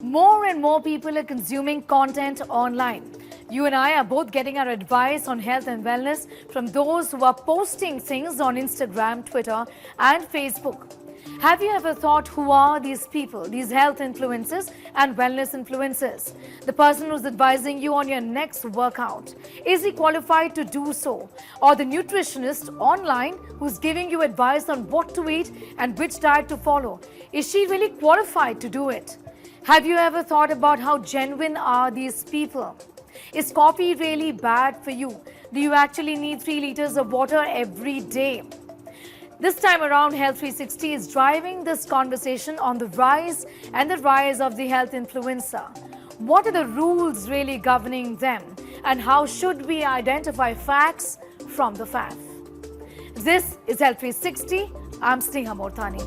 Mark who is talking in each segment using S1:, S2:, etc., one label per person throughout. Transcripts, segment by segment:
S1: More and more people are consuming content online. You and I are both getting our advice on health and wellness from those who are posting things on Instagram, Twitter, and Facebook. Have you ever thought, who are these people, these health influencers and wellness influencers? The person who's advising you on your next workout, is he qualified to do so? Or the nutritionist online who's giving you advice on what to eat and which diet to follow, is she really qualified to do it? Have you ever thought about how genuine are these people? Is coffee really bad for you? Do you actually need 3 liters of water every day? This time around, Health360 is driving this conversation on the rise of the health influencer. What are the rules really governing them? And how should we identify facts from the faff? This is Health360. I'm Sneha Mordani.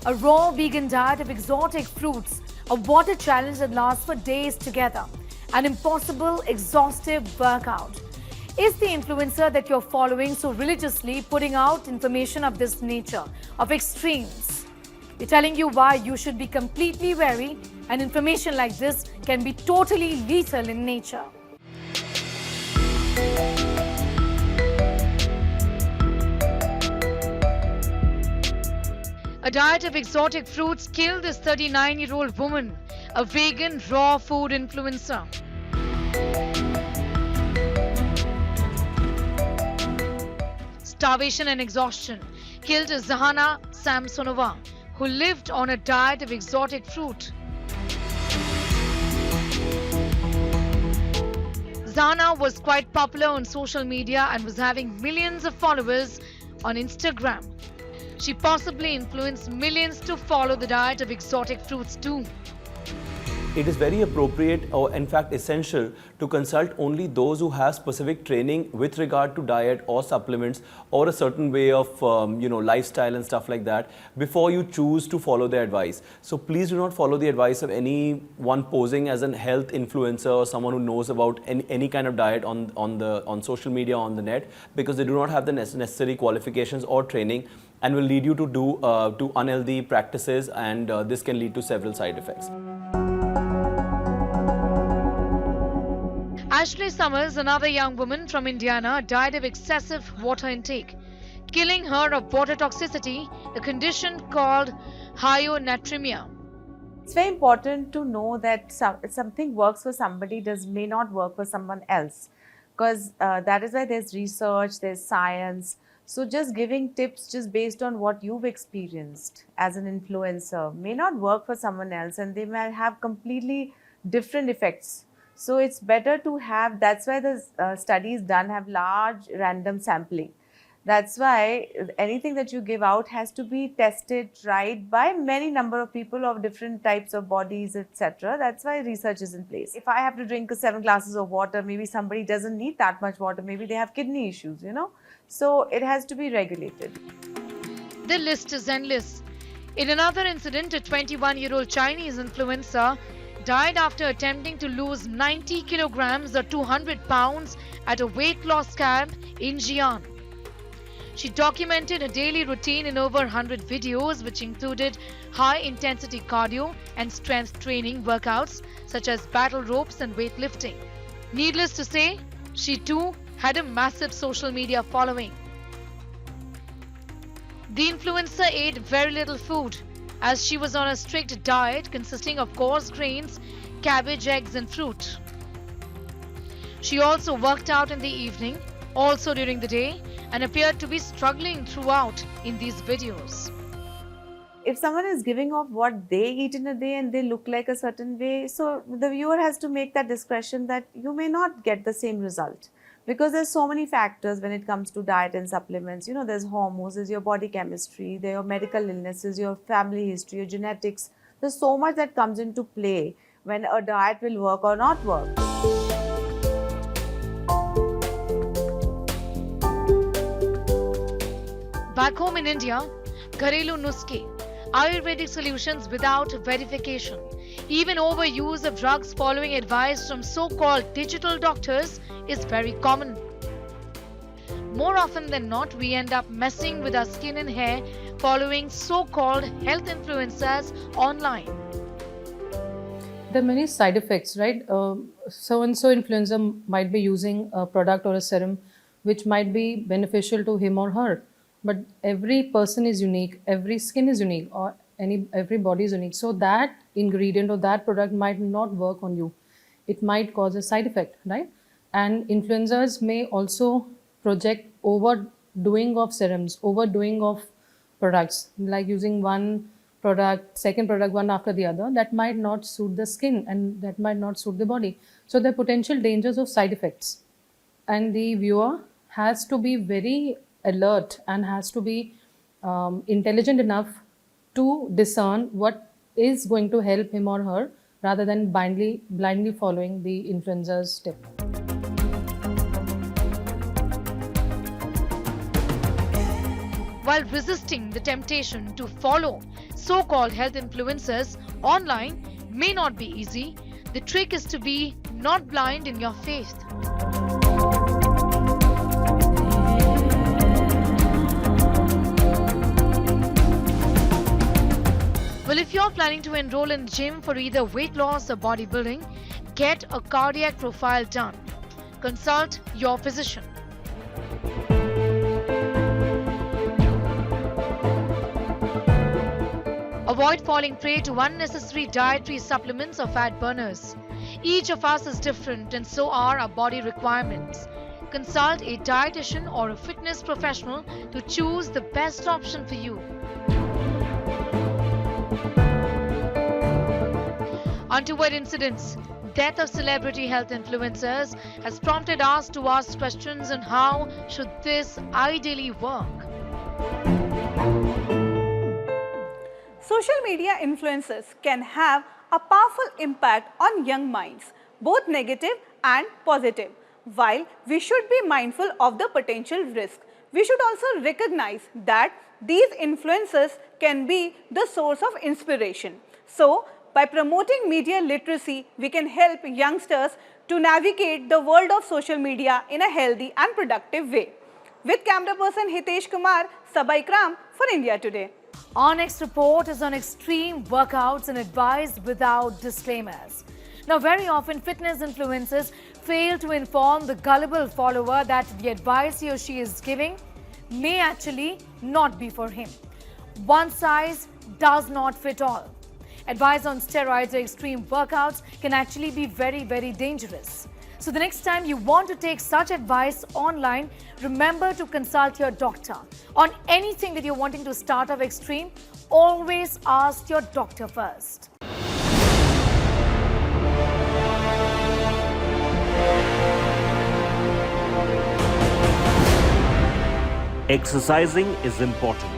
S1: A raw vegan diet of exotic fruits, a water challenge that lasts for days together, an impossible, exhaustive workout. Is the influencer that you're following so religiously putting out information of this nature, of extremes? We're telling you why you should be completely wary, and information like this can be totally lethal in nature. A diet of exotic fruits killed this 39-year-old woman, a vegan raw food influencer. Starvation and exhaustion killed Zahana Samsonova, who lived on a diet of exotic fruit. Zahana was quite popular on social media and was having millions of followers on Instagram. She possibly influenced millions to follow the diet of exotic fruits too.
S2: It is very appropriate, or in fact essential, to consult only those who have specific training with regard to diet or supplements or a certain way of lifestyle and stuff like that before you choose to follow their advice. So please do not follow the advice of anyone posing as an health influencer or someone who knows about any kind of diet on social media, on the net, because they do not have the necessary qualifications or training and will lead you to do to unhealthy practices, and this can lead to several side effects.
S1: Ashley Summers, another young woman from Indiana, died of excessive water intake, killing her of water toxicity, a condition called hyonatremia.
S3: It's very important to know that something works for somebody may not work for someone else, because that is why there's research, there's science. So just giving tips just based on what you've experienced as an influencer may not work for someone else, and they may have completely different effects. So it's better to have, that's why the studies done have large random sampling. That's why anything that you give out has to be tested, tried by many number of people of different types of bodies, etc. That's why research is in place. If I have to drink 7 glasses of water, maybe somebody doesn't need that much water. Maybe they have kidney issues, So it has to be regulated.
S1: The list is endless. In another incident, a 21-year-old Chinese influencer died after attempting to lose 90 kilograms or 200 pounds at a weight loss camp in Xi'an. She documented her daily routine in over 100 videos, which included high-intensity cardio and strength training workouts such as battle ropes and weightlifting. Needless to say, she too had a massive social media following. The influencer ate very little food, as she was on a strict diet consisting of coarse grains, cabbage, eggs and fruit. She also worked out in the evening, also during the day, and appeared to be struggling throughout in these videos.
S3: If someone is giving off what they eat in a day and they look like a certain way, so the viewer has to make that discretion that you may not get the same result. Because there's so many factors when it comes to diet and supplements. There's hormones, there's your body chemistry, there are your medical illnesses, your family history, your genetics. There's so much that comes into play when a diet will work or not work.
S1: Back home in India, Gharelu Nuske, Ayurvedic solutions without verification. Even overuse of drugs following advice from so-called digital doctors is very common. More often than not, we end up messing with our skin and hair following so-called health influencers online.
S4: There are many side effects, right? So-and-so influencer might be using a product or a serum which might be beneficial to him or her. But every person is unique, every skin is unique, or every body is unique. So that ingredient or that product might not work on you. It might cause a side effect, right? And influencers may also project overdoing of serums, overdoing of products, like using one product, second product, one after the other. That might not suit the skin and that might not suit the body. So there are potential dangers of side effects. And the viewer has to be very alert and has to be intelligent enough to discern what is going to help him or her rather than blindly following the influencer's tip.
S1: While resisting the temptation to follow so-called health influencers online may not be easy, the trick is to be not blind in your faith. Well, if you're planning to enroll in the gym for either weight loss or bodybuilding, get a cardiac profile done. Consult your physician. Avoid falling prey to unnecessary dietary supplements or fat burners. Each of us is different and so are our body requirements. Consult a dietitian or a fitness professional to choose the best option for you. Untoward incidents. Death of celebrity health influencers has prompted us to ask questions on how should this ideally work.
S5: Social media influencers can have a powerful impact on young minds, both negative and positive. While we should be mindful of the potential risk, we should also recognize that these influencers can be the source of inspiration. So, by promoting media literacy, we can help youngsters to navigate the world of social media in a healthy and productive way. With camera person Hitesh Kumar, Sabha Ikram for India Today.
S1: Our next report is on extreme workouts and advice without disclaimers. Now, very often fitness influencers fail to inform the gullible follower that the advice he or she is giving may actually not be for him. One size does not fit all. Advice on steroids or extreme workouts can actually be very, very dangerous. So the next time you want to take such advice online, remember to consult your doctor. On anything that you're wanting to start off extreme, always ask your doctor first.
S6: Exercising is important.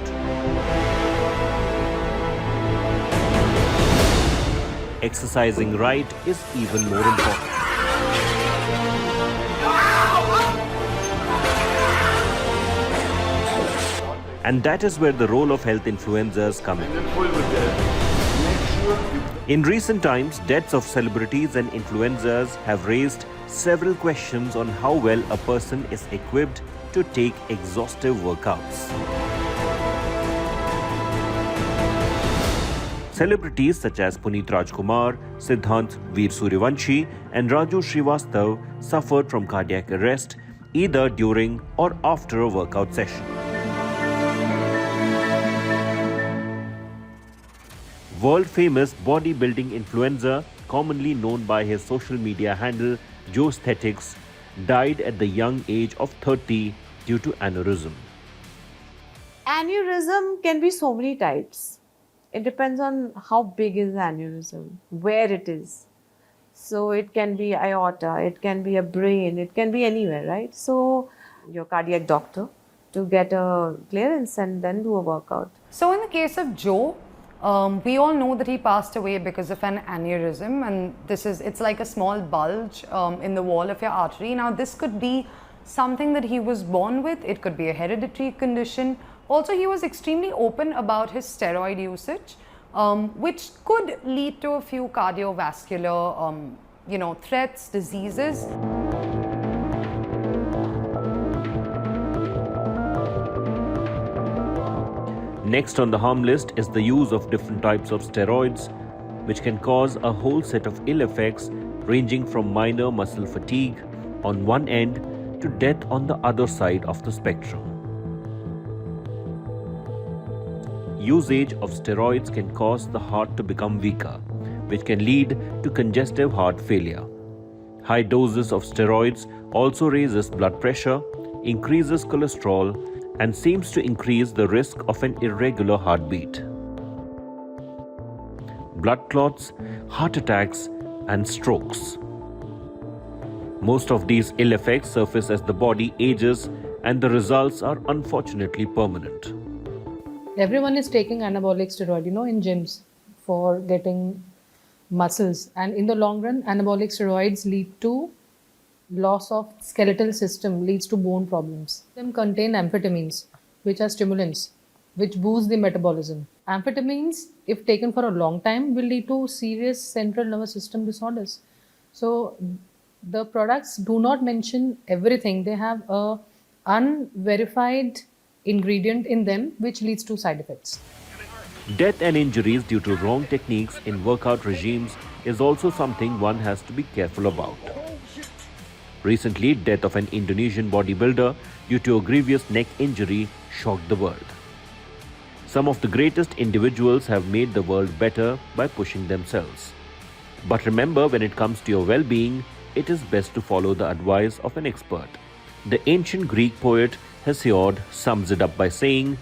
S6: Exercising right is even more important. And that is where the role of health influencers come in. In recent times, deaths of celebrities and influencers have raised several questions on how well a person is equipped to take exhaustive workouts. Celebrities such as Puneet Rajkumar, Siddhant Veer Suryavanshi and Raju Srivastav suffered from cardiac arrest either during or after a workout session. World-famous bodybuilding influencer, commonly known by his social media handle Joesthetics, died at the young age of 30 due to aneurysm.
S3: Aneurysm can be so many types. It depends on how big is the aneurysm, where it is. So it can be aorta, it can be a brain, it can be anywhere, right? So your cardiac doctor to get a clearance and then do a workout.
S7: So in the case of Joe, we all know that he passed away because of an aneurysm, and it's like a small bulge in the wall of your artery. Now this could be something that he was born with, it could be a hereditary condition. Also, he was extremely open about his steroid usage, which could lead to a few cardiovascular, threats, diseases.
S6: Next on the harm list is the use of different types of steroids, which can cause a whole set of ill effects ranging from minor muscle fatigue on one end to death on the other side of the spectrum. Usage of steroids can cause the heart to become weaker, which can lead to congestive heart failure. High doses of steroids also raises blood pressure, increases cholesterol, and seems to increase the risk of an irregular heartbeat. Blood clots, heart attacks, and strokes. Most of these ill effects surface as the body ages, and the results are unfortunately permanent.
S4: Everyone is taking anabolic steroid, in gyms for getting muscles. And in the long run, anabolic steroids lead to loss of skeletal system, leads to bone problems. Them contain amphetamines, which are stimulants, which boost the metabolism. Amphetamines, if taken for a long time, will lead to serious central nervous system disorders. So the products do not mention everything. They have a unverified ingredient in them which leads to side effects.
S6: Death and injuries due to wrong techniques in workout regimes is also something one has to be careful about. Recently, death of an Indonesian bodybuilder due to a grievous neck injury shocked the world. Some of the greatest individuals have made the world better by pushing themselves. But remember, when it comes to your well-being, it is best to follow the advice of an expert. The ancient Greek poet Hesiod sums it up by saying,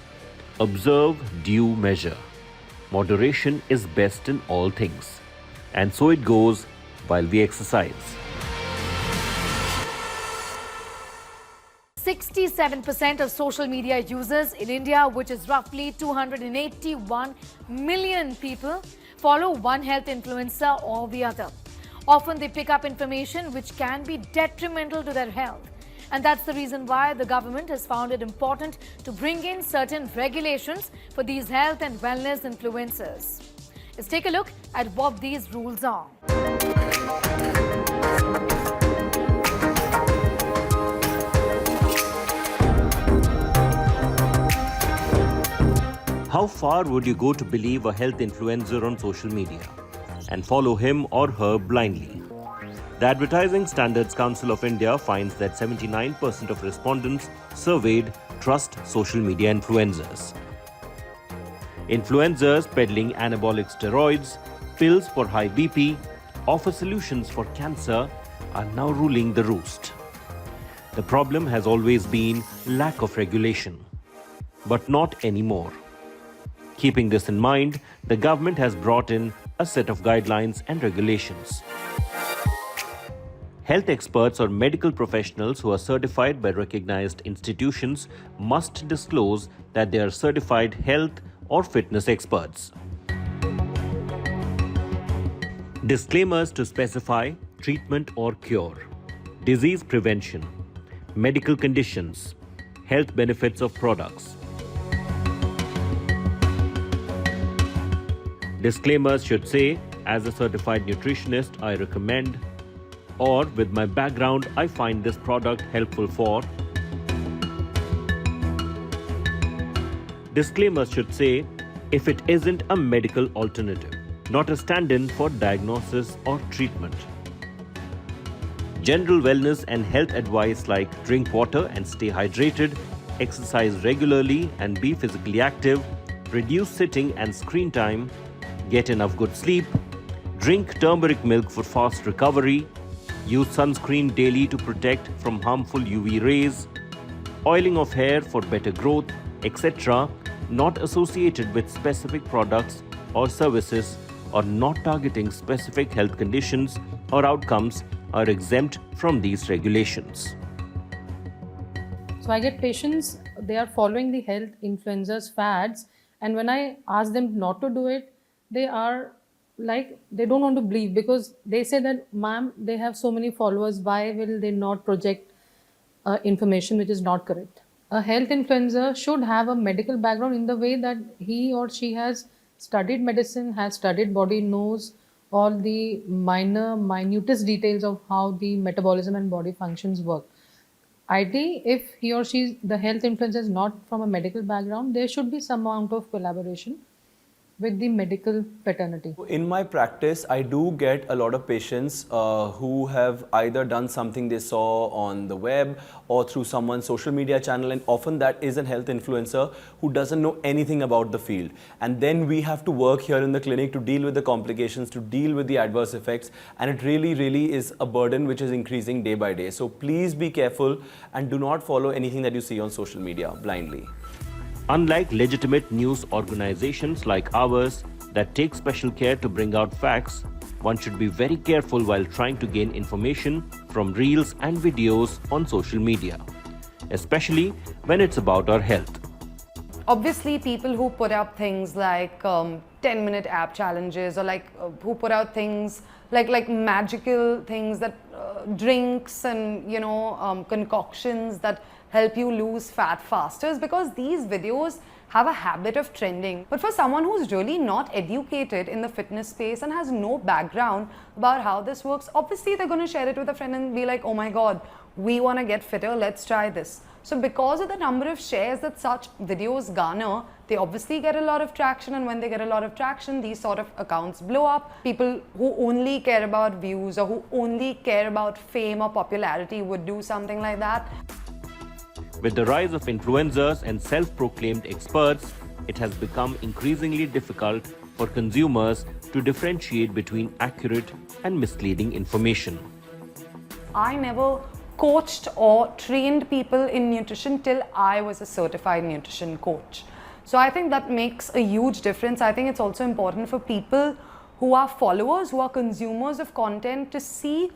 S6: "Observe due measure. Moderation is best in all things." And so it goes while we exercise.
S1: 67% of social media users in India, which is roughly 281 million people, follow one health influencer or the other. Often they pick up information which can be detrimental to their health. And that's the reason why the government has found it important to bring in certain regulations for these health and wellness influencers. Let's take a look at what these rules are.
S6: How far would you go to believe a health influencer on social media and follow him or her blindly? The Advertising Standards Council of India finds that 79% of respondents surveyed trust social media influencers. Influencers peddling anabolic steroids, pills for high BP, offer solutions for cancer are now ruling the roost. The problem has always been lack of regulation, but not anymore. Keeping this in mind, the government has brought in a set of guidelines and regulations. Health experts or medical professionals who are certified by recognized institutions must disclose that they are certified health or fitness experts. Disclaimers to specify treatment or cure, disease prevention, medical conditions, health benefits of products. Disclaimers should say, as a certified nutritionist, I recommend, or with my background, I find this product helpful for. Disclaimers should say, if it isn't a medical alternative, not a stand-in for diagnosis or treatment. General wellness and health advice like drink water and stay hydrated, exercise regularly and be physically active, reduce sitting and screen time, get enough good sleep, drink turmeric milk for fast recovery, use sunscreen daily to protect from harmful UV rays, oiling of hair for better growth, etc., not associated with specific products or services or not targeting specific health conditions or outcomes are exempt from these regulations.
S4: So I get patients, they are following the health influencers fads, and when I ask them not to do it, they are like, they don't want to believe, because they say that, ma'am, they have so many followers, why will they not project information which is not correct? A health influencer should have a medical background in the way that he or she has studied medicine, has studied body, knows all the minutest details of how the metabolism and body functions work. Ideally, if he or she, the health influencer, is not from a medical background, there should be some amount of collaboration with the medical fraternity.
S2: In my practice, I do get a lot of patients who have either done something they saw on the web or through someone's social media channel, and often that is a health influencer who doesn't know anything about the field. And then we have to work here in the clinic to deal with the complications, to deal with the adverse effects, and it really, really is a burden which is increasing day by day. So please be careful and do not follow anything that you see on social media blindly.
S6: Unlike legitimate news organizations like ours that take special care to bring out facts, one should be very careful while trying to gain information from reels and videos on social media, especially when it's about our health.
S7: Obviously, people who put up things like 10-minute app challenges, or like who put out things like magical things, that drinks and concoctions that help you lose fat faster, is because these videos have a habit of trending. But for someone who's really not educated in the fitness space and has no background about how this works, obviously they're going to share it with a friend and be like, oh my god, we want to get fitter, let's try this. So because of the number of shares that such videos garner, they obviously get a lot of traction, and when they get a lot of traction, these sort of accounts blow up. People who only care about views or who only care about fame or popularity would do something like that.
S6: With the rise of influencers and self-proclaimed experts, it has become increasingly difficult for consumers to differentiate between accurate and misleading information.
S7: I never coached or trained people in nutrition till I was a certified nutrition coach. So I think that makes a huge difference. I think it's also important for people who are followers, who are consumers of content, to see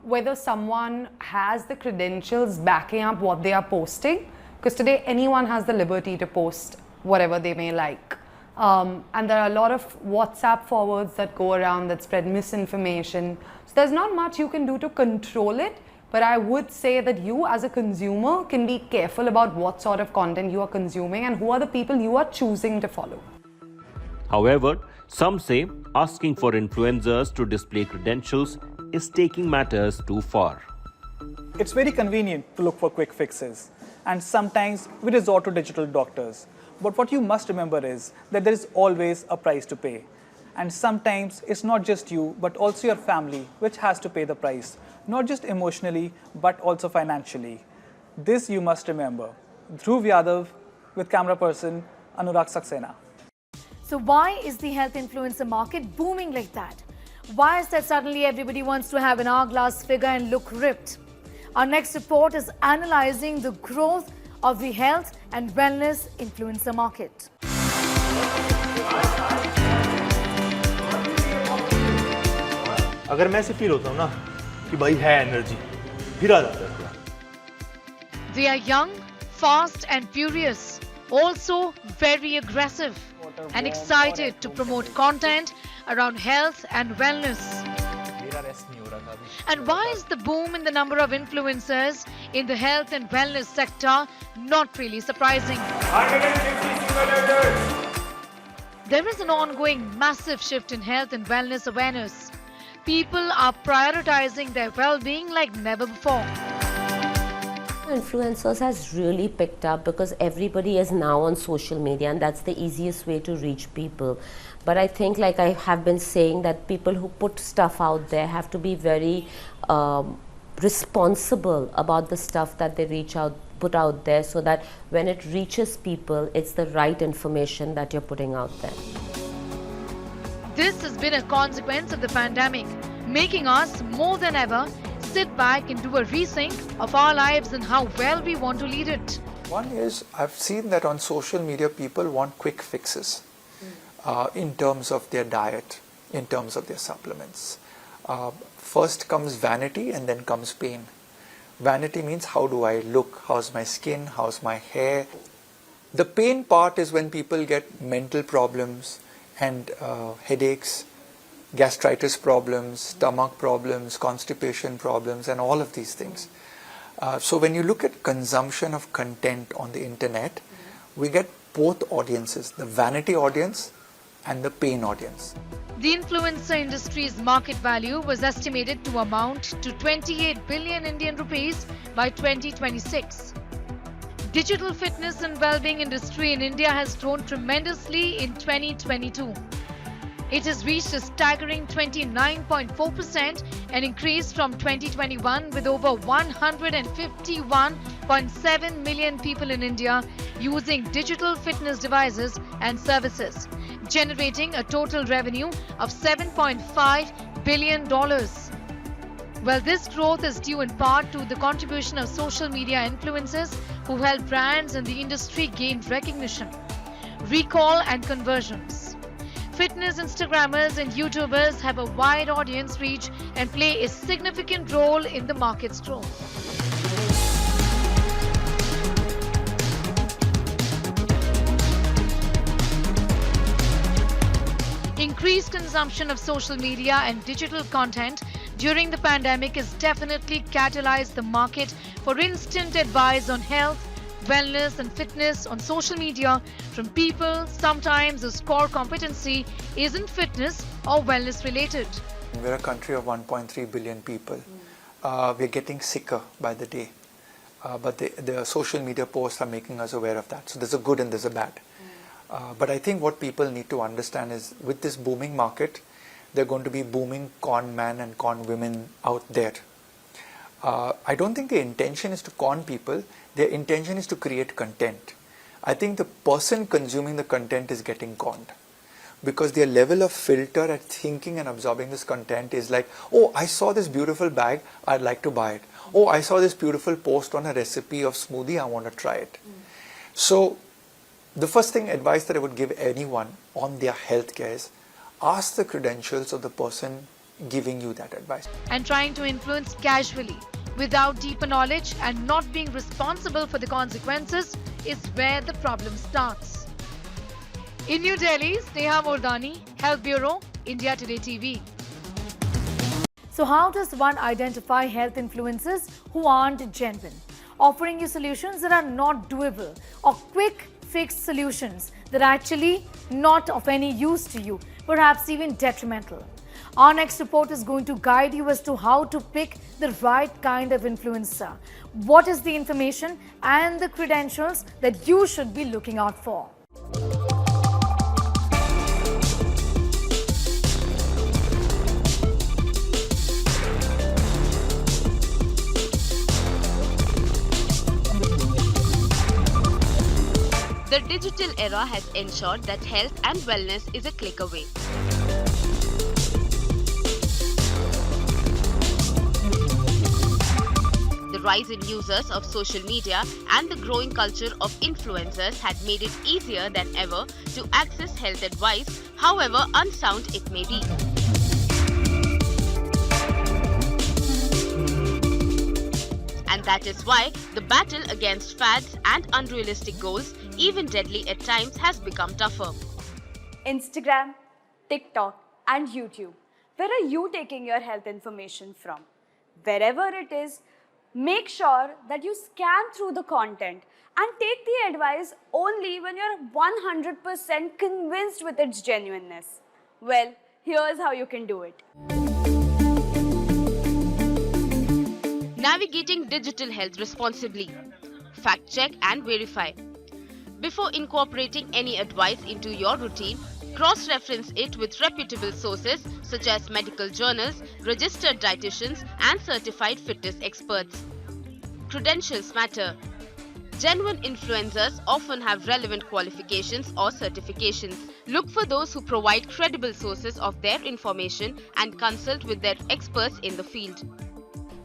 S7: whether someone has the credentials backing up what they are posting. Because today anyone has the liberty to post whatever they may like. And there are a lot of WhatsApp forwards that go around that spread misinformation. So there's not much you can do to control it. But I would say that you as a consumer can be careful about what sort of content you are consuming and who are the people you are choosing to follow.
S6: However, some say asking for influencers to display credentials is taking matters too far.
S8: It's very convenient to look for quick fixes, and sometimes we resort to digital doctors. But what you must remember is that there is always a price to pay. And sometimes it's not just you, but also your family which has to pay the price, not just emotionally, but also financially. This you must remember. Dhruv Yadav with camera person Anurag Saxena.
S1: So why is the health influencer market booming like that? Why is that suddenly everybody wants to have an hourglass figure and look ripped? Our next report is analyzing the growth of the health and wellness influencer market.
S9: अगर मैं ऐसे feel होता हूँ ना कि भाई है energy, फिर आ जाता है।
S1: They are young, fast and furious, also very aggressive and excited to promote content around health and wellness. And why is the boom in the number of influencers in the health and wellness sector not really surprising? There is an ongoing massive shift in health and wellness awareness. People are prioritizing their well-being like never before.
S10: Influencers has really picked up because everybody is now on social media, and that's the easiest way to reach people. But I think, like I have been saying, that people who put stuff out there have to be very responsible about the stuff that they put out there, so that when it reaches people, it's the right information that you're putting out there.
S1: This has been a consequence of the pandemic, making us more than ever sit back and do a rethink of our lives and how well we want to lead it.
S11: One is, I've seen that on social media people want quick fixes in terms of their diet, in terms of their supplements. First comes vanity and then comes pain. Vanity means how do I look, how's my skin, how's my hair. The pain part is when people get mental problems and headaches, gastritis problems, stomach problems, constipation problems, and all of these things. So when you look at consumption of content on the internet, we get both audiences, the vanity audience and the paying audience.
S1: The influencer industry's market value was estimated to amount to 28 billion Indian rupees by 2026. Digital fitness and well-being industry in India has grown tremendously in 2022. It has reached a staggering 29.4%, an increase from 2021 with over 151.7 million people in India using digital fitness devices and services, generating a total revenue of $7.5 billion. Well, this growth is due in part to the contribution of social media influencers who help brands in the industry gain recognition, recall and conversions. Fitness Instagrammers and YouTubers have a wide audience reach and play a significant role in the market's growth. Increased consumption of social media and digital content during the pandemic has definitely catalyzed the market for instant advice on health, wellness and fitness on social media from people sometimes whose core competency isn't fitness or wellness related.
S11: We're a country of 1.3 billion people. We're getting sicker by the day. But the social media posts are making us aware of that. So there's a good and there's a bad. But I think what people need to understand is with this booming market, there are going to be booming con men and con women out there. I don't think the intention is to con people. Their intention is to create content. I think the person consuming the content is getting conned because their level of filter at thinking and absorbing this content is like, oh, I saw this beautiful bag, I'd like to buy it. Oh, I saw this beautiful post on a recipe of smoothie, I want to try it. So the first advice that I would give anyone on their healthcare is ask the credentials of the person giving you that advice.
S1: And trying to influence casually without deeper knowledge and not being responsible for the consequences is where the problem starts. In New Delhi, Sneha Mordani, Health Bureau, India Today TV. So how does one identify health influencers who aren't genuine, offering you solutions that are not doable or quick fix solutions that are actually not of any use to you, perhaps even detrimental? Our next report is going to guide you as to how to pick the right kind of influencer. What is the information and the credentials that you should be looking out for?
S12: The digital era has ensured that health and wellness is a click away. The rise in users of social media and the growing culture of influencers had made it easier than ever to access health advice, however unsound it may be. And that is why the battle against fads and unrealistic goals, even deadly at times, has become tougher.
S13: Instagram, TikTok and YouTube. Where are you taking your health information from? Wherever it is, make sure that you scan through the content and take the advice only when you're 100% convinced with its genuineness. Well, here's how you can do it.
S12: Navigating digital health responsibly. Fact check and verify. Before incorporating any advice into your routine, cross-reference it with reputable sources such as medical journals, registered dietitians and certified fitness experts. Credentials matter. Genuine influencers often have relevant qualifications or certifications. Look for those who provide credible sources of their information and consult with their experts in the field.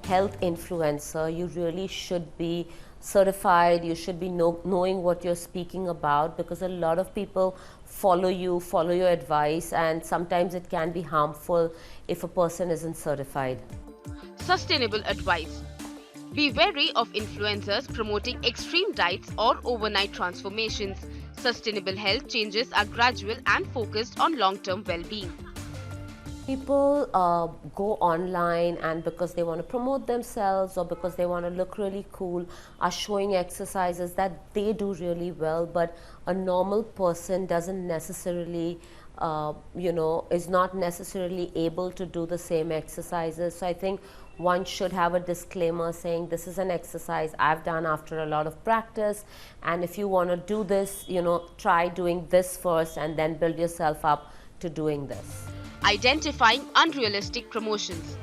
S10: Health influencer, you really should be certified, you should be knowing what you're speaking about, because a lot of people follow you, follow your advice, and sometimes it can be harmful if a person isn't certified.
S12: Sustainable advice. Be wary of influencers promoting extreme diets or overnight transformations. Sustainable health changes are gradual and focused on long-term well-being.
S10: People go online and because they want to promote themselves or because they want to look really cool are showing exercises that they do really well, but a normal person doesn't necessarily is not necessarily able to do the same exercises. So I think one should have a disclaimer saying this is an exercise I've done after a lot of practice, and if you want to do this, try doing this first and then build yourself up to doing this.
S12: Identifying unrealistic promotions,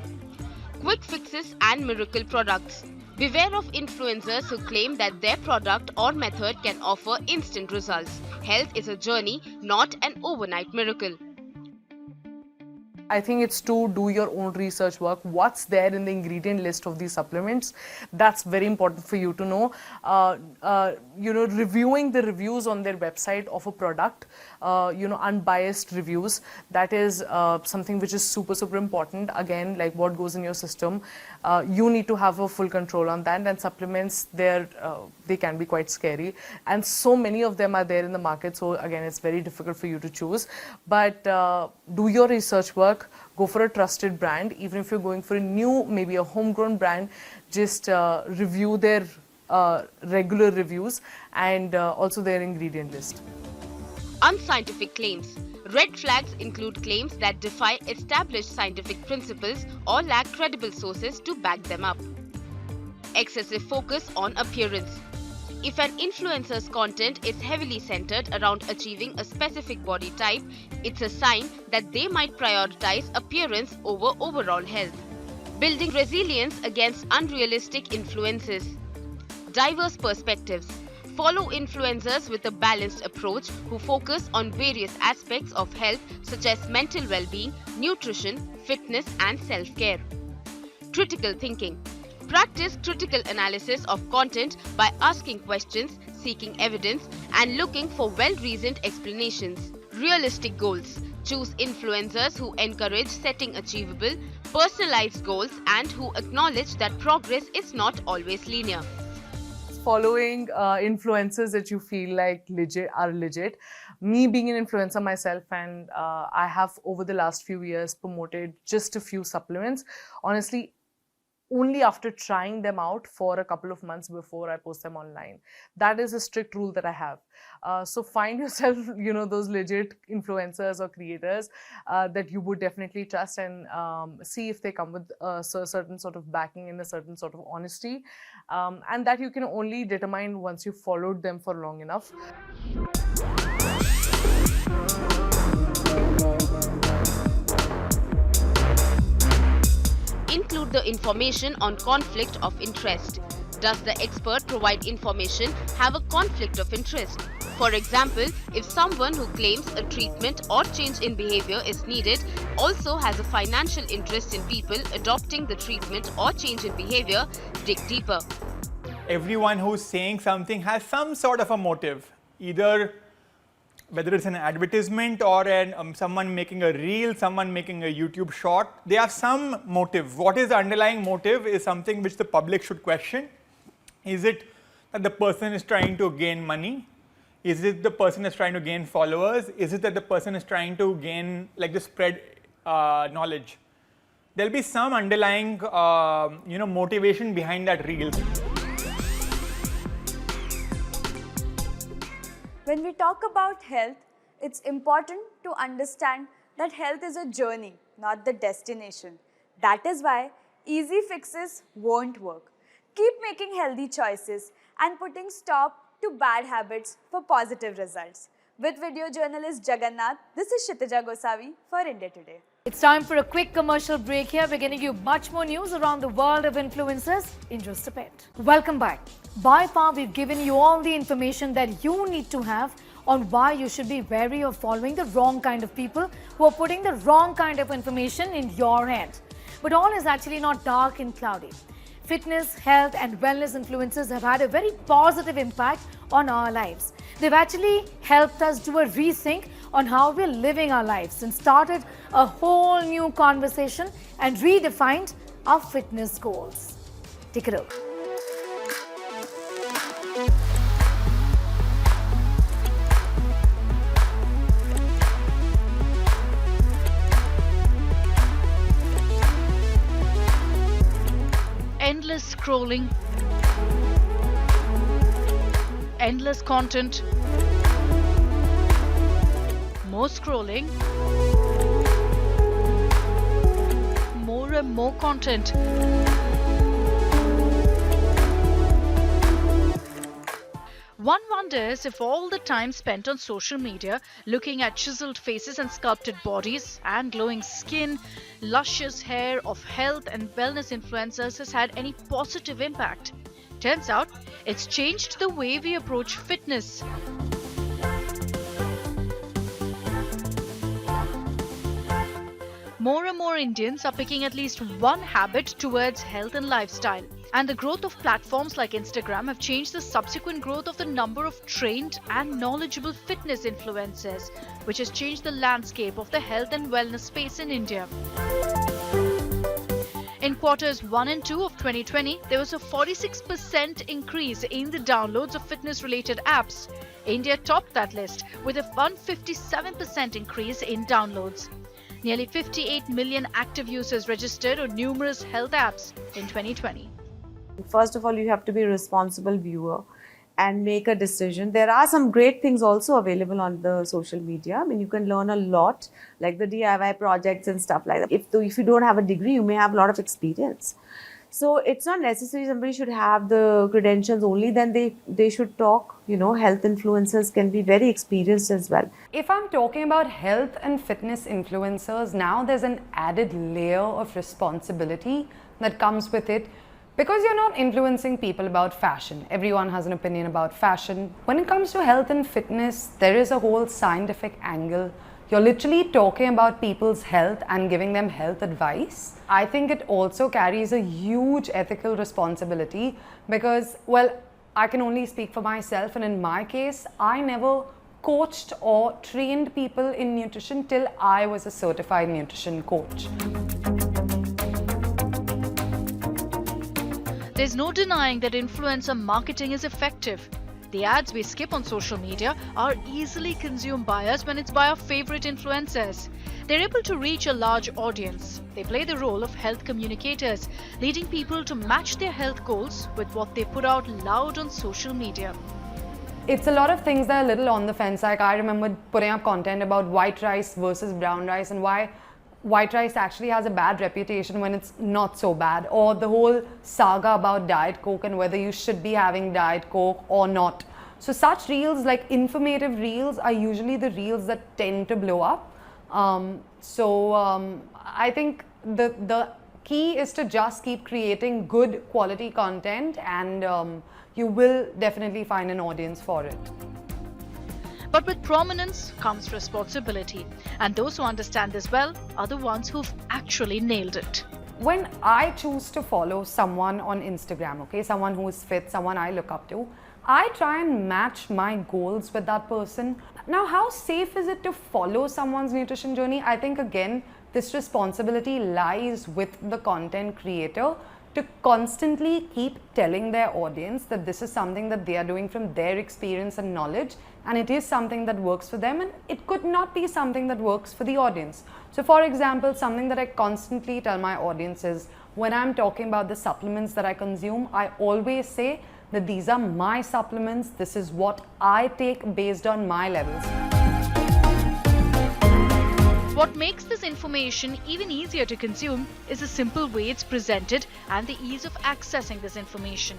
S12: quick fixes and miracle products. Beware of influencers who claim that their product or method can offer instant results. Health is a journey, not an overnight miracle.
S14: I think it's to do your own research work. What's there in the ingredient list of these supplements? That's very important for you to know. Reviewing the reviews on their website of a product, unbiased reviews. That is something which is super, super important. Again, like what goes in your system, you need to have a full control on that. And supplements, they can be quite scary. And so many of them are there in the market. So again, it's very difficult for you to choose. But do your research work. Go for a trusted brand. Even if you're going for a new, maybe a homegrown brand, just review their regular reviews and also their ingredient list.
S12: Unscientific claims. Red flags include claims that defy established scientific principles or lack credible sources to back them up. Excessive focus on appearance. If an influencer's content is heavily centered around achieving a specific body type, it's a sign that they might prioritize appearance over overall health. Building resilience against unrealistic influences. Diverse perspectives. Follow influencers with a balanced approach who focus on various aspects of health such as mental well-being, nutrition, fitness and self-care. Critical thinking. Practice critical analysis of content by asking questions, seeking evidence, and looking for well-reasoned explanations. Realistic goals. Choose influencers who encourage setting achievable, personalized goals and who acknowledge that progress is not always linear.
S14: Following influencers that you feel like are legit. Me being an influencer myself, and I have over the last few years promoted just a few supplements. Honestly, only after trying them out for a couple of months before I post them online. That is a strict rule that I have. So find yourself, those legit influencers or creators that you would definitely trust, and see if they come with a certain sort of backing and a certain sort of honesty. And that you can only determine once you've followed them for long enough.
S12: Include the information on conflict of interest. Does the expert provide information have a conflict of interest? For example, if someone who claims a treatment or change in behavior is needed also has a financial interest in people adopting the treatment or change in behavior, dig deeper.
S8: Everyone who's saying something has some sort of a motive, either whether it's an advertisement or someone making a reel, someone making a YouTube short, they have some motive. What is the underlying motive is something which the public should question. Is it that the person is trying to gain money? Is it the person is trying to gain followers? Is it that the person is trying to gain, to spread knowledge? There'll be some underlying, motivation behind that reel.
S13: When we talk about health, it's important to understand that health is a journey, not the destination. That is why easy fixes won't work. Keep making healthy choices and putting stop to bad habits for positive results. With video journalist Jagannath, this is Kshitija Gosavi for India Today.
S1: It's time for a quick commercial break here. We're getting you much more news around the world of influencers in just a bit. Welcome back. By far, we've given you all the information that you need to have on why you should be wary of following the wrong kind of people who are putting the wrong kind of information in your hand. But all is actually not dark and cloudy. Fitness, health and wellness influencers have had a very positive impact on our lives. They've actually helped us do a rethink on how we're living our lives and started a whole new conversation and redefined our fitness goals. Take a look.
S15: Endless scrolling, endless content, more scrolling, more and more content. One wonders if all the time spent on social media looking at chiseled faces and sculpted bodies and glowing skin, luscious hair of health and wellness influencers has had any positive impact. Turns out, it's changed the way we approach fitness. More and more Indians are picking at least one habit towards health and lifestyle. And the growth of platforms like Instagram have changed the subsequent growth of the number of trained and knowledgeable fitness influencers, which has changed the landscape of the health and wellness space in India. In quarters 1 and 2 of 2020, there was a 46% increase in the downloads of fitness-related apps. India topped that list with a 157% increase in downloads. Nearly 58 million active users registered on numerous health apps in 2020.
S3: First of all, you have to be a responsible viewer and make a decision. There are some great things also available on the social media. I mean, you can learn a lot, like the DIY projects and stuff like that. If you don't have a degree, you may have a lot of experience. So it's not necessary somebody should have the credentials only, then they should talk. You know, health influencers can be very experienced as well.
S7: If I'm talking about health and fitness influencers, now there's an added layer of responsibility that comes with it. Because you're not influencing people about fashion. Everyone has an opinion about fashion. When it comes to health and fitness, there is a whole scientific angle. You're literally talking about people's health and giving them health advice. I think it also carries a huge ethical responsibility because, well, I can only speak for myself, and in my case, I never coached or trained people in nutrition till I was a certified nutrition coach.
S15: There's no denying that influencer marketing is effective. The ads we skip on social media are easily consumed by us when it's by our favorite influencers. They're able to reach a large audience. They play the role of health communicators, leading people to match their health goals with what they put out loud on social media.
S7: It's a lot of things that are a little on the fence. Like I remember putting up content about white rice versus brown rice and why white rice actually has a bad reputation when it's not so bad, or the whole saga about Diet Coke and whether you should be having Diet Coke or not. So such reels, like informative reels, are usually the reels that tend to blow up. I think the key is to just keep creating good quality content, and you will definitely find an audience for it.
S15: But with prominence comes responsibility, and those who understand this well are the ones who've actually nailed it.
S7: When I choose to follow someone on Instagram, okay, someone who is fit, someone I look up to, I try and match my goals with that person. Now, how safe is it to follow someone's nutrition journey? I think again, this responsibility lies with the content creator to constantly keep telling their audience that this is something that they are doing from their experience and knowledge, and it is something that works for them, and it could not be something that works for the audience. So for example, something that I constantly tell my audience is, when I'm talking about the supplements that I consume, I always say that these are my supplements, this is what I take based on my levels.
S15: What makes this information even easier to consume is the simple way it's presented and the ease of accessing this information.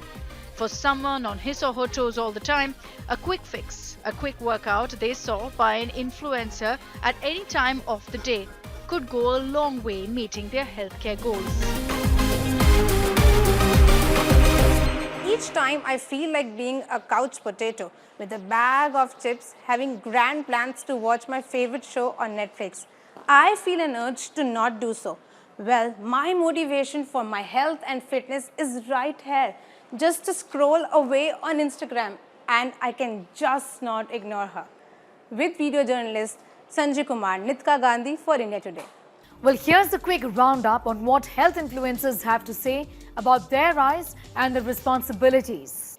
S15: For someone on his or her toes all the time, a quick fix, a quick workout they saw by an influencer at any time of the day could go a long way in meeting their healthcare goals.
S16: Each time I feel like being a couch potato with a bag of chips, having grand plans to watch my favorite show on Netflix, I feel an urge to not do so. Well, my motivation for my health and fitness is right here. Just to scroll away on Instagram, and I can just not ignore her. With video journalist Sanjay Kumar, Nitka Gandhi for India Today.
S1: Well, here's a quick roundup on what health influencers have to say about their rise and their responsibilities.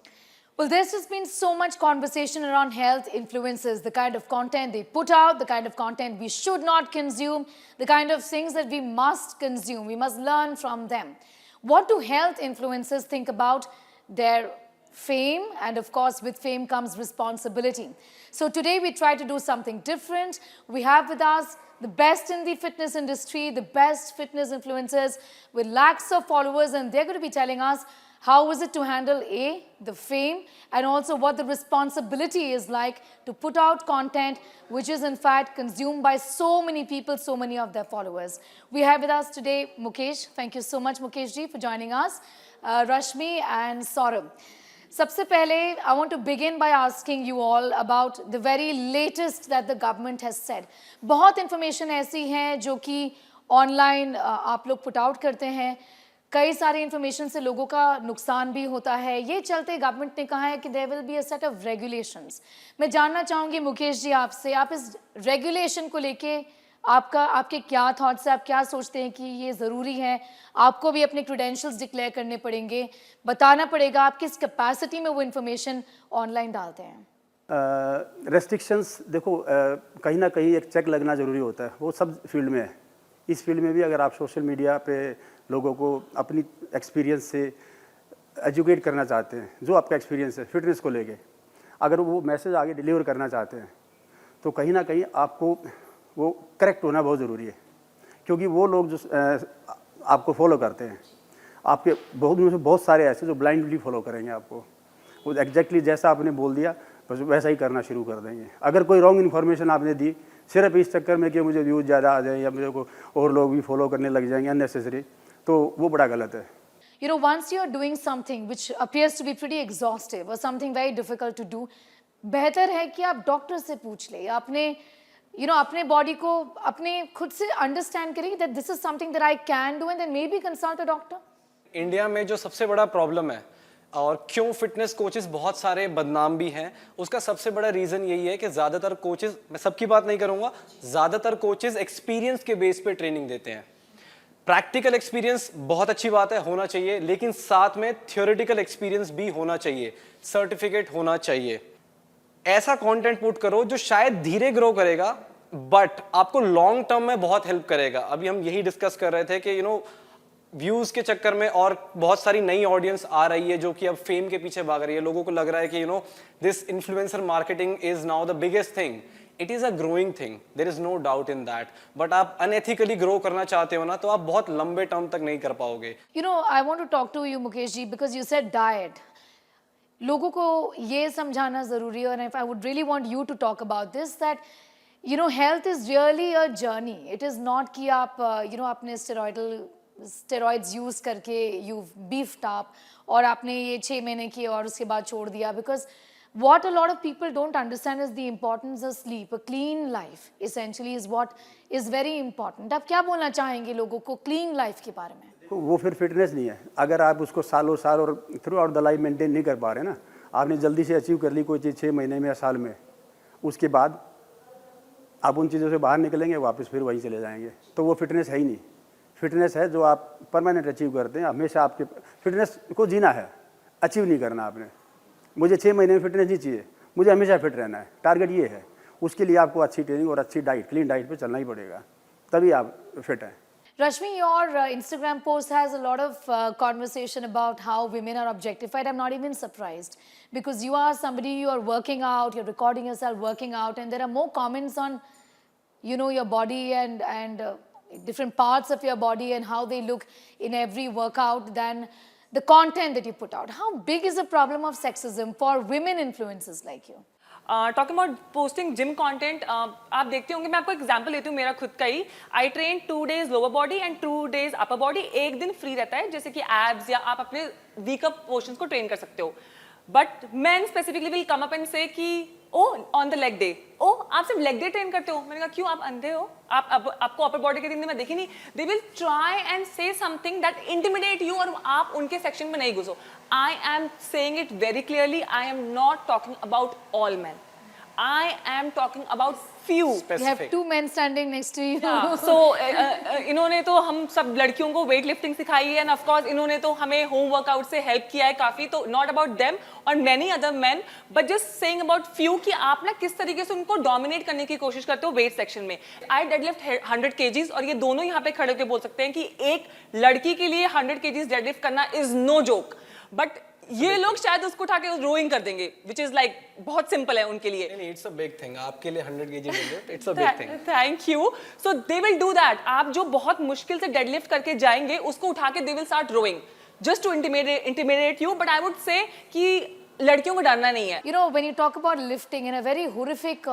S1: Well, there's just been so much conversation around health influencers, the kind of content they put out, the kind of content we should not consume, the kind of things that we must consume. We must learn from them. What do health influencers think about their fame, and of course with fame comes responsibility. So today we try to do something different. We have with us the best in the fitness industry, the best fitness influencers with lakhs of followers, and they're going to be telling us how is it to handle the fame, and also what the responsibility is like to put out content which is in fact consumed by so many people, so many of their followers. We have with us today Mukesh. Thank you so much, Mukesh ji, for joining us. Rashmi and Saurabh. Sabse pehle, I want to begin by asking you all about the very latest that the government has said. बहुत information ऐसी है जो कि online आप लोग put out करते हैं. कई सारी information से लोगों का नुकसान भी होता है. ये चलते government ने कहा है कि there will be a set of regulations. मैं जानना चाहूँगी मुकेश जी आपसे, आप इस regulation को लेके आपके क्या थॉट्स हैं, आप क्या सोचते हैं कि ये ज़रूरी है, आपको भी अपने क्रेडेंशियल्स डिक्लेयर करने पड़ेंगे, बताना पड़ेगा आप किस कैपेसिटी में वो इन्फॉर्मेशन ऑनलाइन डालते हैं?
S17: रेस्ट्रिक्शंस देखो, कहीं ना कहीं एक चेक लगना ज़रूरी होता है, वो सब फील्ड में है. इस फील्ड में भी अगर आप सोशल मीडिया पे लोगों को अपनी एक्सपीरियंस से एजुकेट करना चाहते हैं, जो आपका एक्सपीरियंस है फिटनेस को लेके, अगर वो मैसेज आगे डिलीवर करना चाहते हैं तो कहीं ना कहीं आपको वो करेक्ट होना बहुत ज़रूरी है. क्योंकि वो लोग जो आपको फॉलो करते हैं, आपके बहुत सारे ऐसे जो ब्लाइंडली फॉलो करेंगे आपको, वो एग्जैक्टली जैसा आपने बोल दिया बस वैसा ही करना शुरू कर देंगे. अगर कोई रॉन्ग इन्फॉर्मेशन आपने दी सिर्फ इस चक्कर में कि मुझे व्यूज़ ज़्यादा आ जाए या मुझे को और लोग भी फॉलो करने लग जाएंगे अननेसेसरी, तो वो बड़ा गलत है.
S1: You know, once you are doing something which appears to be pretty exhaustive or something very difficult to do, बेहतर है कि आप डॉक्टर से पूछ ले, अपने अपने बॉडी को अपने खुद से अंडरस्टैंड करें that this is something that I can do and then maybe consult a doctor.
S18: India में जो सबसे बड़ा प्रॉब्लम है और क्यों फिटनेस कोचेस बहुत सारे बदनाम भी हैं, उसका सबसे बड़ा रीज़न यही है कि ज़्यादातर कोचेस, मैं सबकी बात नहीं करूँगा, ज़्यादातर कोचेस एक्सपीरियंस के बेस पे ट्रेनिंग देते हैं. प्रैक्टिकल एक्सपीरियंस बहुत अच्छी बात है, होना चाहिए, लेकिन साथ में थियोरेटिकल एक्सपीरियंस भी होना चाहिए, सर्टिफिकेट होना चाहिए. ऐसा कंटेंट पुट करो जो शायद धीरे ग्रो करेगा बट आपको लॉन्ग टर्म में बहुत हेल्प करेगा. अभी हम यही डिस्कस कर रहे थे कि व्यूज के चक्कर में और बहुत सारी नई ऑडियंस आ रही है जो कि अब फेम के पीछे भाग रही है. लोगों को लग रहा है कि this influencer marketing is now the biggest thing. It is a growing thing, there is no doubt in that, but आप अनएथिकली ग्रो करना चाहते हो ना तो आप बहुत लंबे टर्म तक नहीं कर पाओगे.
S1: I want to talk to you Mukesh ji because you said diet. लोगों को ये समझाना ज़रूरी है, and I would really want you to talk about this, that health is really a journey. It is not कि आप आपने steroids use करके you've beefed up और आपने ये 6 महीने किए और उसके बाद छोड़ दिया. Because what a lot of people don't understand is the importance of sleep. A clean life essentially is what is very important. आप क्या बोलना चाहेंगे लोगों को clean life के बारे में?
S17: वो फिर फिटनेस नहीं है. अगर आप उसको सालों साल और through out the life maintain नहीं कर पा रहे ना, आपने जल्दी से अचीव कर ली कोई चीज़ 6 महीने में या साल में, उसके बाद आप उन चीज़ों से बाहर निकलेंगे वापस फिर वहीं चले जाएंगे, तो वो फिटनेस है ही नहीं. फिटनेस है जो आप परमानेंट अचीव करते हैं. हमेशा आपके फिटनेस को जीना है, अचीव नहीं करना आपने. मुझे 6 महीने में फिटनेस नहीं चाहिए, मुझे हमेशा फिट रहना है. टारगेट ये है. उसके लिए आपको अच्छी ट्रेनिंग और अच्छी डाइट, क्लीन डाइट पे चलना ही पड़ेगा, तभी आप फिट हैं.
S1: Rashmi, your Instagram post has a lot of conversation about how women are objectified. I'm not even surprised because you are somebody, you are working out, you're recording yourself working out, and there are more comments on, your body and different parts of your body and how they look in every workout than the content that you put out. How big is the problem of sexism for women influencers like you?
S19: Talking about posting gym content, आप देखते होंगे, मैं आपको example लेती हूँ मेरा खुद का ही. I train 2 days lower body and 2 days upper body. एक दिन फ्री रहता है जैसे कि एब्स या आप अपने वीकर पोर्शंस को ट्रेन कर सकते हो. But man specifically will come up and से कि ऑन द लेग डे, आप सिर्फ लेग डे ट्रेन करते हो. मैंने कहा क्यों, आप अंधे हो, आपको अपर बॉडी के दिन मैं देखी नहीं. दे विल ट्राई एंड से समथिंग दैट इंटिमिडेट यू और आप उनके सेक्शन में नहीं घुसो. I am saying it very clearly. I am not talking about all men. I am talking about few.
S1: Specific. You have 2 men standing next to you.
S19: Yeah. So इन्होंने तो हम सब लड़कियों को वेट लिफ्टिंग सिखाई है, and of course इन्होंने तो हमें होम वर्कआउट से हेल्प किया है काफी. तो not about them or many other men, but just saying about few कि आप ना किस तरीके से उनको डोमिनेट करने की कोशिश करते हो वेट सेक्शन में. I deadlift 100 kgs और ये दोनों यहाँ पे खड़े होकर बोल सकते हैं कि एक लड़की के लिए 100 kgs डेडलिफ्ट करना is no joke. But ये लोग शायद उसको उठा के रोइंग कर देंगे, which is like बहुत सिंपल है उनके लिए.
S18: नहीं, it's a big thing. आपके लिए 100 kg deadlift, it's a big thing.
S19: Thank you. So they will do that. आप जो बहुत मुश्किल से deadlift करके जाएंगे, उसको उठा के they will start rowing, just to intimidate you. But I would say कि लड़कियों को डरना नहीं है.
S1: You know, when you talk about lifting, and a very horrific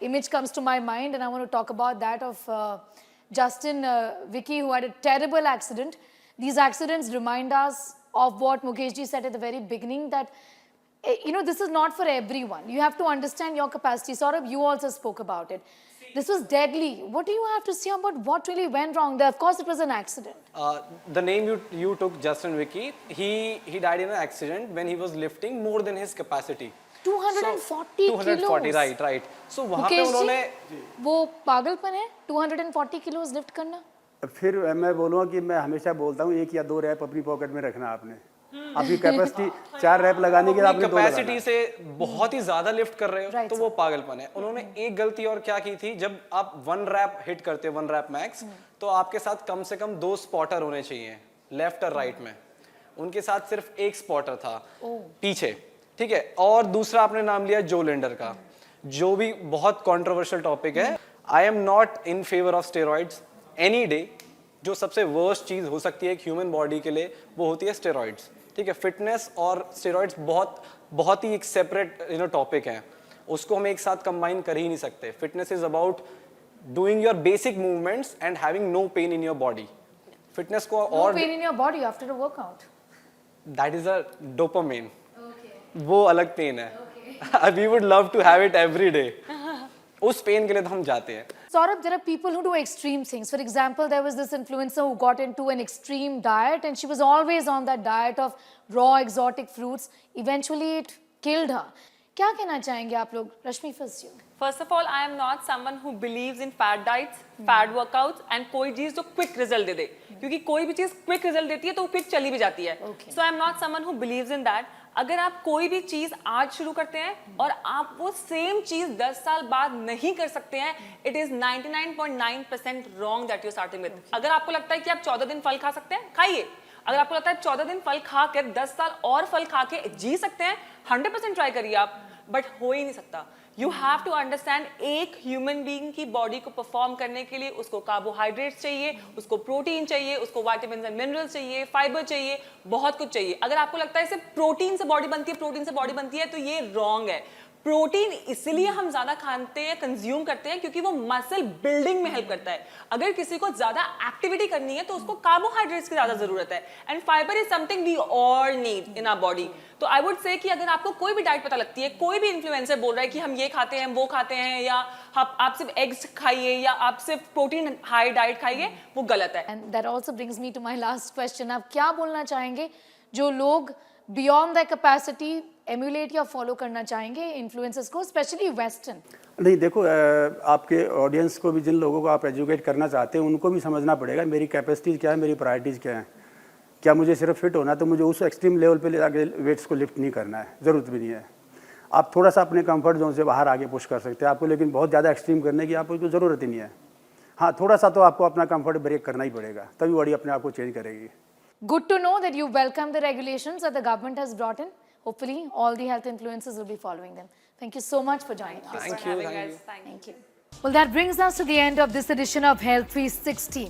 S1: image comes to my mind, and I want to talk about that of Justin, Vicky, who had a terrible accident. These accidents remind us of what Mukesh ji said at the very beginning, that you know, this is not for everyone. You have to understand your capacity. Saurabh, you also spoke about it. This was deadly. What do you have to say about what really went wrong there? Of course, it was an accident.
S18: The name you took, Justin Vicky, he died in an accident when he was lifting more than his capacity.
S1: 240
S18: 240, right. So वहाँ पे उन्होंने
S1: वो पागलपन है 240 किलोस lift करना.
S17: फिर मैं बोलूँगा कि मैं हमेशा बोलता हूँ 1 या 2 रैप अपनी पॉकेट में रखना आपने. आपकी कैपेसिटी 4 रैप लगाने के लिए आपने 2
S18: कैपेसिटी से बहुत ही ज्यादा लिफ्ट कर रहे हो तो वो पागलपन है. उन्होंने एक गलती और क्या की थी, जब आप 1 रैप हिट करते हो 1 रैप मैक्स, तो आपके साथ कम से कम 2 स्पॉटर होने चाहिए लेफ्ट और राइट में. उनके साथ सिर्फ 1 स्पॉटर था पीछे, ठीक है. और दूसरा आपने नाम लिया जो लिंडर का, जो भी बहुत कंट्रोवर्शियल टॉपिक है. I am not in favour of steroids any day. जो सबसे वर्स्ट चीज हो सकती है एक ह्यूमन बॉडी के लिए वो होती है स्टेरॉइड्स, ठीक है. फिटनेस और स्टेरॉइड्स बहुत ही एक सेपरेट टॉपिक है, उसको हम एक साथ कंबाइन कर ही नहीं सकते. Fitness is about doing your basic movements and having no pain in your body. Fitness को और
S1: pain in your body after a workout,
S18: that is a dopamine. वो अलग पेन है. We would love to have it every day. उस pain के लिए तो हम जाते हैं.
S1: Saurabh, there are people who do extreme things. For example, there was this influencer who got into an extreme diet and she was always on that diet of raw exotic fruits. Eventually, it killed her. क्या कहना चाहेंगे आप लोग? Rashmi, first you.
S19: First of all, I am not someone who believes in fad diets, fad workouts and कोई चीज जो quick result दे दे. क्योंकि कोई भी चीज quick result देती है तो वो quick चली भी जाती है. So I am not someone who believes in that. अगर आप कोई भी चीज आज शुरू करते हैं और आप वो सेम चीज 10 साल बाद नहीं कर सकते हैं, it is 99.9% wrong that you starting with. अगर आपको लगता है कि आप 14 दिन फल खा सकते हैं, खाइए. अगर आपको लगता है 14 दिन फल खा कर 10 साल और फल खा के जी सकते हैं, 100% ट्राई करिए आप. बट हो ही नहीं सकता. यू हैव टू अंडरस्टैंड, एक ह्यूमन बीइंग की बॉडी को परफॉर्म करने के लिए उसको कार्बोहाइड्रेट्स चाहिए, उसको प्रोटीन चाहिए, उसको विटामिन्स एंड मिनरल्स चाहिए, फाइबर चाहिए, बहुत कुछ चाहिए. अगर आपको लगता है सिर्फ प्रोटीन से बॉडी बनती है, प्रोटीन से बॉडी बनती है, तो ये रॉन्ग है. प्रोटीन इसलिए हम ज्यादा खाते हैं, कंज्यूम करते हैं, क्योंकि वो मसल बिल्डिंग में हेल्प करता है. अगर किसी को ज्यादा एक्टिविटी करनी है तो उसको कार्बोहाइड्रेट्स की ज्यादा जरूरत है. And fibre is something we all need in our body. तो आई वुड से कि अगर आपको कोई भी डाइट पता लगती है, कोई भी इन्फ्लुएंसर बोल रहा है कि हम ये खाते हैं, वो खाते हैं, या आप सिर्फ एग्स खाइए या आप सिर्फ प्रोटीन हाई डाइट खाइए, वो गलत है.
S1: And that also brings me to my last question. आप क्या बोलना चाहेंगे जो लोग बियॉन्ड द कैपेसिटी एम्यूलेट या फॉलो करना चाहेंगे इन्फ्लुएंसर्स को, स्पेशली वेस्टर्न?
S17: नहीं, देखो, आपके ऑडियंस को भी, जिन लोगों को आप एजुकेट करना चाहते हैं, उनको भी समझना पड़ेगा मेरी कैपेसिटीज़ क्या है, मेरी प्रायोरिटीज़ क्या है. क्या मुझे सिर्फ फिट होना है तो मुझे उस एक्सट्रीम लेवल पे आगे वेट्स को लिफ्ट नहीं करना है, ज़रूरत भी नहीं है. आप थोड़ा सा अपने कंफर्ट जोन से बाहर आगे पुश कर सकते हैं आपको, लेकिन बहुत ज़्यादा एक्सट्रीम करने की आपको ज़रूरत ही नहीं है. हाँ, थोड़ा सा तो आपको अपना कंफर्ट ब्रेक करना ही पड़ेगा, तभी बॉडी अपने आप को चेंज करेगी.
S1: Good to know that you welcome the regulations that the government has brought in. Hopefully, all the health influencers will be following them. Thank you so much for joining us.
S19: Thank you.
S1: Well, that brings us to the end of this edition of Health 360.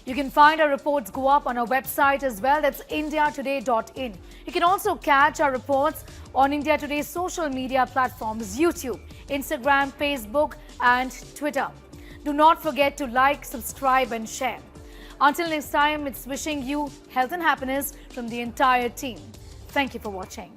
S1: You can find our reports go up on our website as well. That's indiatoday.in. You can also catch our reports on India Today's social media platforms, YouTube, Instagram, Facebook, and Twitter. Do not forget to like, subscribe, and share. Until next time, it's wishing you health and happiness from the entire team. Thank you for watching.